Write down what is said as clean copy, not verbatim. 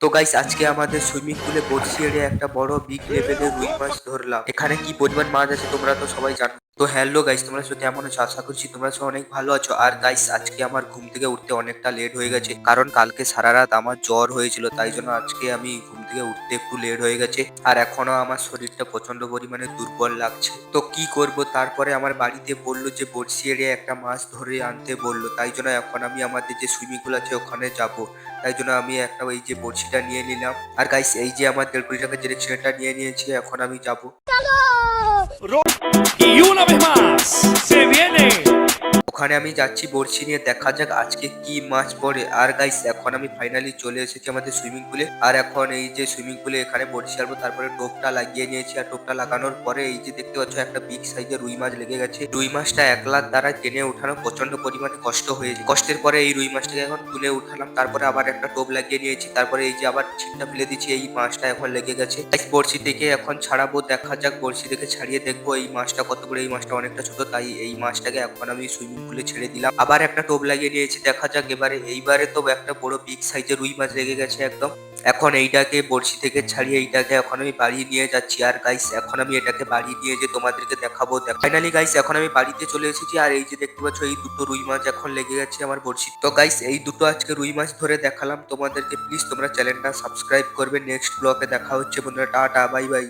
তো গাইস আজকে আমাদের সুইমিং পুলে বড়শি এড়ে একটা বড় বিগ লেভেলের রুই মাছ ধরলাম। এখানে কি পরিমাণ মাছ আছে তোমরা তো সবাই জানো। তো হ্যালো গাইস, তোমরা সব কেমন আছো? আশা করছি তোমরা সব অনেক ভালো আছো। আর গাইস আজকে আমার ঘুম থেকে উঠতে অনেকটা লেট হয়ে গেছে, কারণ কালকে সারা রাত আমার জ্বর হয়েছিল, তাই জন্য আজকে আমি ঘুম থেকে উঠতে একটু লেট হয়ে গেছে। আর এখনো আমার শরীরটা প্রচন্ড পরিমাণে দুর্বল লাগছে। তো কি করব, তারপরে আমার বাড়িতে বললো যে বড়শি এড়ে একটা মাছ ধরে আনতে বললো, তাই জন্য এখন আমি আমাদের যে সুইমিং পুল আছে ওখানে যাব। তাই জন্য আমি একটা ওই যে বড়শিটা নিয়ে নিলাম। আর গাইস এই যে আমার 1.5 কোটি টাকা ডিরেকশনটা নিয়ে নিয়েছি, এখন আমি যাব। Y una vez más, se viene. ওখানে আমি যাচ্ছি বড়শি নিয়ে, দেখা যাক আজকে কি মাছ পড়ে। আর গাইস এখন আমি ফাইনালি চলে এসেছি আমাদের সুইমিং পুলে। আর এখন এই যে সুইমিং পুলে এখানে বড়শি আনবো, তারপরে টোপটা লাগিয়ে নিয়েছি। আর টোপটা লাগানোর পরে এই যে দেখতে পাচ্ছ একটা বিগ সাইজের রুই মাছ লেগে গেছে। রুই মাছটা একলার দ্বারা টেনে উঠানো প্রচন্ড পরিমাণে কষ্ট হয়েছে। কষ্টের পরে এই রুই মাছটাকে এখন তুলে উঠালাম, তারপরে আবার একটা টোপ লাগিয়ে নিয়েছি। তারপরে এই যে আবার ছিপটা ফেলে দিচ্ছি, এই মাছটা এখন লেগে গেছে। গাইস বড়শি থেকে এখন ছাড়াবো, দেখা যাক বড়শি থেকে ছাড়িয়ে দেখবো এই মাছটা কত বড়। এই মাছটা অনেকটা ছোট, তাই এই মাছটাকে এখন আমি সুইমিং পুলে ছেড়ে দিলাম। আবার একটা টোপ লাগিয়ে নিয়েছি, দেখা যাক এইবারে তো একটা বড় বিগ সাইজের রুই মাছ লেগে গেছে একদম। এখন এইটাকে বড়শি থেকে ছাড়িয়ে এইটাকে এখন আমি বাড়ি নিয়ে যাচ্ছি। আর গাইস এখন আমি এটাকে বাড়ি নিয়ে যে তোমাদেরকে দেখাবো। ফাইনালি গাইস এখন আমি বাড়িতে চলে এসেছি। আর এই যে দেখতে পাচ্ছ এই দুটো রুই মাছ এখন লেগে গেছে আমার বড়শি। তো গাইস এই দুটো আজকে রুই মাছ ধরে দেখালাম তোমাদেরকে। প্লিজ তোমরা চ্যানেলটা সাবস্ক্রাইব করবে। নেক্সট ব্লগে দেখা হচ্ছে বন্ধুরা, টাটা বাই বাই।